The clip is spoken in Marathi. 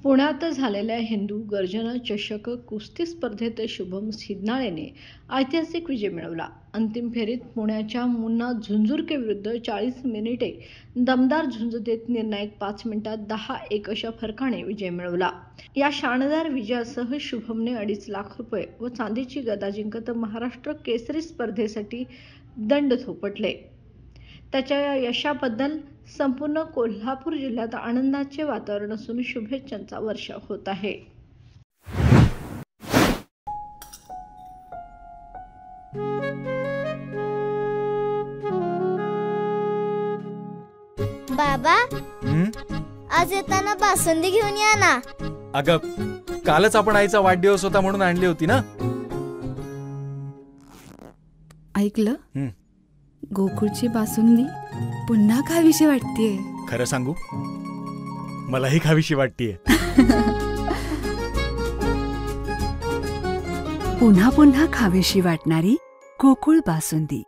पुण्यात झालेल्या हिंदू गर्जना चषक कुस्ती स्पर्धेत शुभम सिन्नाळेने ऐतिहासिक विजय मिळवला. अंतिम फेरीत पुण्याच्या मुन्ना झुंझुरके विरुद्ध 40 मिनिटे दमदार झुंज देत निर्णायक 5 मिनिटात 10-1 अशा फरकाने विजय मिळवला. या शानदार विजयासह शुभमने 2.5 लाख रुपये व चांदीची गदा जिंकत महाराष्ट्र केसरी स्पर्धेसाठी दंड थोपटले. त्याच्या या यशाबद्दल संपूर्ण कोल्हापूर जिल्ह्यात आनंदाचे वातावरण असून शुभेच्छांचा वर्षाव होत आहे. बाबा, आज येताना बासुंदी घेऊन या ना. अगं, कालच आपण आईचा वाढदिवस होता म्हणून आणली होती ना. ऐकलं, गोकुळची बासुंदी पुन्हा खावीशी वाटतेय. खरं सांगू, मलाही खावीशी वाटतेय. पुन्हा पुन्हा खावीशी वाटणारी गोकुळ बासुंदी.